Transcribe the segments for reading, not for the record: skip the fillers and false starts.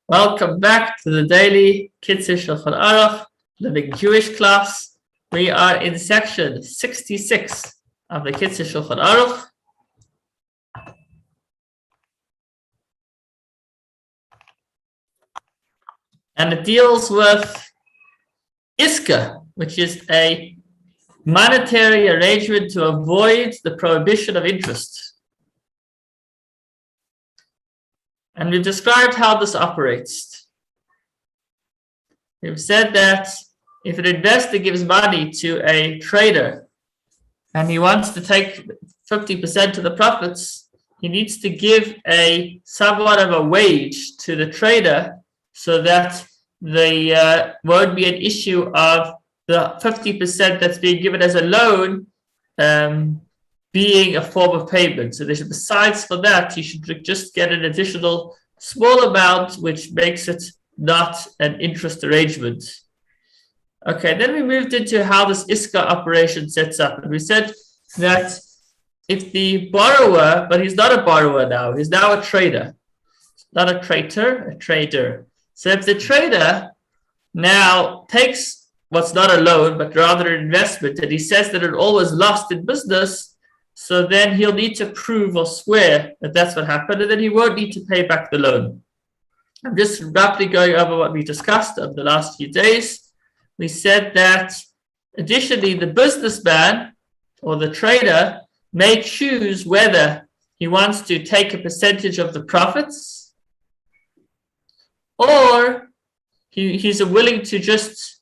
Welcome back to the daily Kitzur Shulchan Aruch Living Jewish class. We are in section 66 of the Kitzur Shulchan Aruch. And it deals with Iska, which is a monetary arrangement to avoid the prohibition of interest. And we've described how this operates. We've said that if an investor gives money to a trader and he wants to take 50% of the profits, he needs to give a somewhat of a wage to the trader so that there won't be an issue of the 50% that's being given as a loan being a form of payment. So besides for that, you should just get an additional small amount, which makes it not an interest arrangement. Okay, then we moved into how this Iska operation sets up. And we said that if the borrower, but he's not a borrower now, he's now a trader. Not a traitor, a trader. So if the trader now takes what's not a loan, but rather an investment, and he says that it all was lost in business, so then he'll need to prove or swear that that's what happened, and then he won't need to pay back the loan. I'm just roughly going over what we discussed over the last few days. We said that additionally, the businessman or the trader may choose whether he wants to take a percentage of the profits or he's willing to just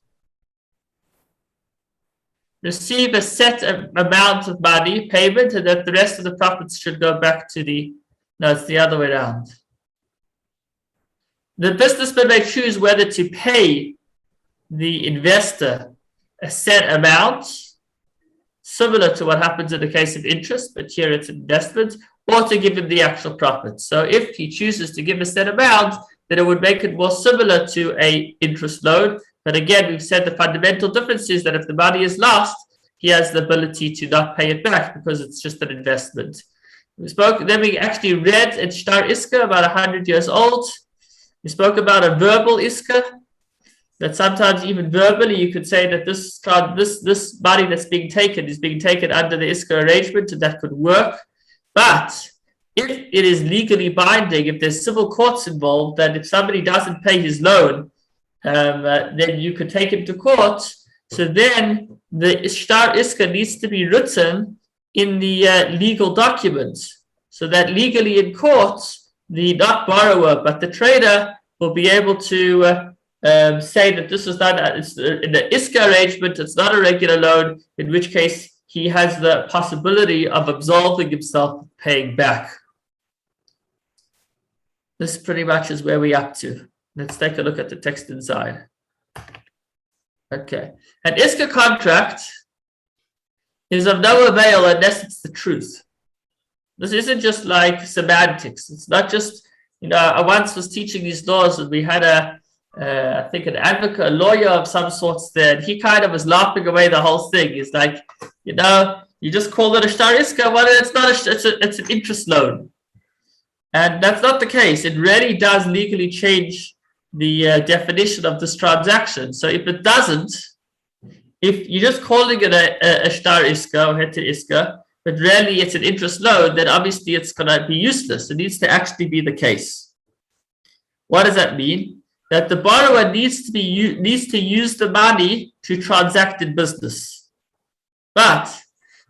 receive a set amount of money payment, and that the rest of the profits should go back to it's the other way around. The businessman may choose whether to pay the investor a set amount, similar to what happens in the case of interest, but here it's investment, or to give him the actual profit. So if he chooses to give a set amount, then it would make it more similar to an interest loan. But again, we've said the fundamental difference is that if the money is lost, he has the ability to not pay it back because it's just an investment. Then we actually read in Shtar Iska, about 100 years old. We spoke about a verbal Iska, that sometimes even verbally you could say that this money that's being taken is being taken under the Iska arrangement, and that could work. But if it is legally binding, if there's civil courts involved, that if somebody doesn't pay his loan, then you could take him to court. So then the Shtar Iska needs to be written in the legal documents, so that legally in court, the not borrower but the trader will be able to say that this is not in the Iska arrangement, it's not a regular loan, in which case he has the possibility of absolving himself of paying back. This pretty much is where we're up to. Let's take a look at the text inside. Okay. An Iska contract is of no avail unless it's the truth. This isn't just like semantics. It's not just, I once was teaching these laws, and we had I think an advocate, a lawyer of some sorts there, and he kind of was laughing away the whole thing. He's like, you just call it a Shtar Iska. Well, it's not it's an interest loan. And that's not the case. It really does legally change the definition of this transaction. So if it doesn't, if you're just calling it a Shtar Iska or Heter Iska, but really it's an interest loan, then obviously it's going to be useless. It needs to actually be the case. What does that mean? That the borrower needs to use the money to transact in business. But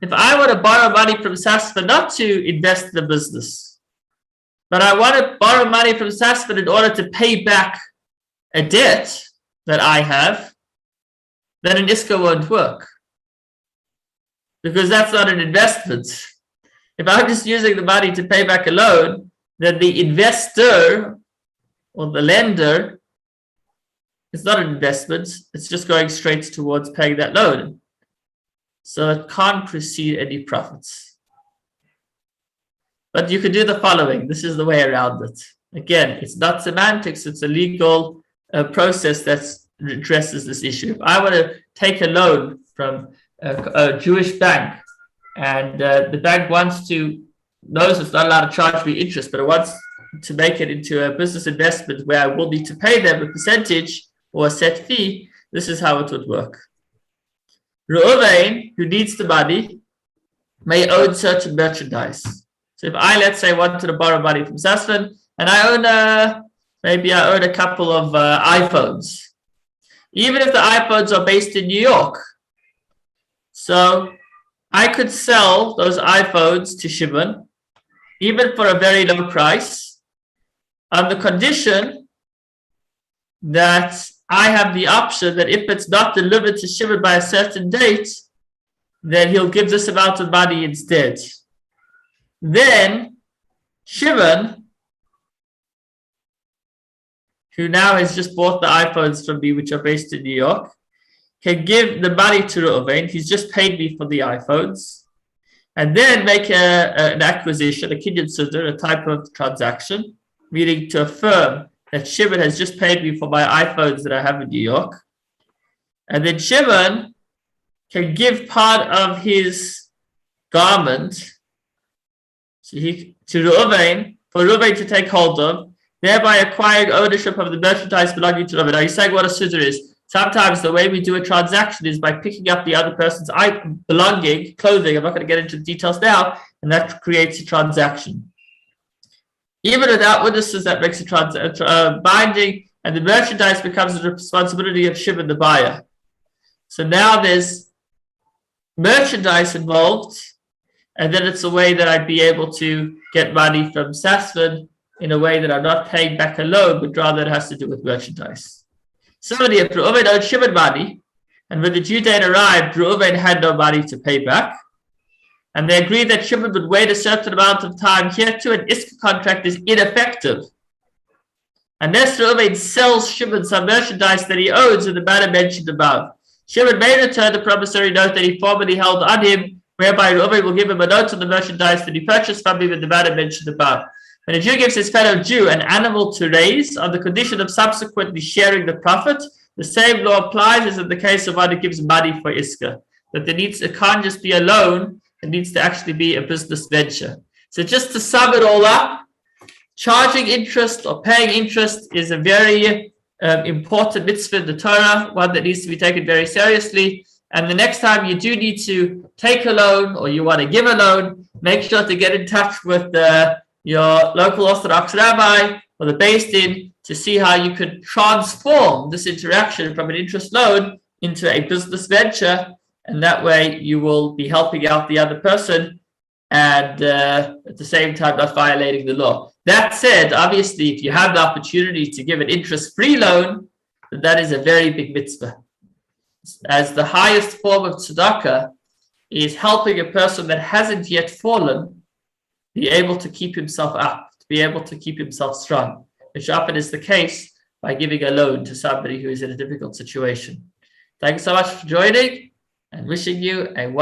if I want to borrow money from Sasfin not to invest in the business, but I want to borrow money from Sasfin in order to pay back a debt that I have, then an Iska won't work, because that's not an investment. If I'm just using the money to pay back a loan, then the investor or the lender, it's not an investment, it's just going straight towards paying that loan. So it can't precede any profits. But you could do the following. This is the way around it. Again, it's not semantics, it's a legal process that addresses this issue. If I want to take a loan from a Jewish bank, and the bank knows it's not allowed to charge me interest, but it wants to make it into a business investment where I will need to pay them a percentage or a set fee, this is how it would work. Reuven, who needs the money, may own certain merchandise. So if I, let's say, wanted to borrow money from Sasfin, and I own maybe I own a couple of iPhones, even if the iPhones are based in New York. So I could sell those iPhones to Shimon, even for a very low price, on the condition that I have the option that if it's not delivered to Shimon by a certain date, then he'll give this amount of money instead. Then Shimon, who now has just bought the iPhones from me, which are based in New York, can give the money to Reuven. He's just paid me for the iPhones, and then make an acquisition, a kinyan sudar, a type of transaction, meaning to affirm that Shimon has just paid me for my iPhones that I have in New York. And then Shimon can give part of his garment to Reuven, for Reuven to take hold of, thereby acquiring ownership of the merchandise belonging to Reuven. Now, he's saying what a sudar is. Sometimes the way we do a transaction is by picking up the other person's belonging, clothing. I'm not going to get into the details now, and that creates a transaction. Even without witnesses, that makes a binding, and the merchandise becomes the responsibility of Shimon, the buyer. So now there's merchandise involved, and then it's a way that I'd be able to get money from Sasfin in a way that I'm not paying back a loan, but rather it has to do with merchandise. Somebody, if Reuven owed Shimon money, and when the due date arrived, Reuven had no money to pay back, and they agreed that Shimon would wait a certain amount of time. Here too, an Iska contract is ineffective unless Reuven sells Shimon some merchandise that he owns in the manner mentioned above. Shimon may return the promissory note that he formerly held on him, whereby Reuven will give him a note on the merchandise that he purchased from him in the manner mentioned above. When a Jew gives his fellow Jew an animal to raise on the condition of subsequently sharing the profit, the same law applies as in the case of one who gives money for Iska. That it can't just be a loan, it needs to actually be a business venture. So just to sum it all up, charging interest or paying interest is a very important mitzvah in the Torah, one that needs to be taken very seriously. And the next time you do need to take a loan or you want to give a loan, make sure to get in touch with your local Orthodox rabbi or the Beis Din to see how you could transform this interaction from an interest loan into a business venture, and that way you will be helping out the other person and at the same time not violating the law. That said, obviously, if you have the opportunity to give an interest-free loan, then that is a very big mitzvah. As the highest form of tzedakah is helping a person that hasn't yet fallen be able to keep himself up, to be able to keep himself strong, which often is the case by giving a loan to somebody who is in a difficult situation. Thanks so much for joining and wishing you a wonderful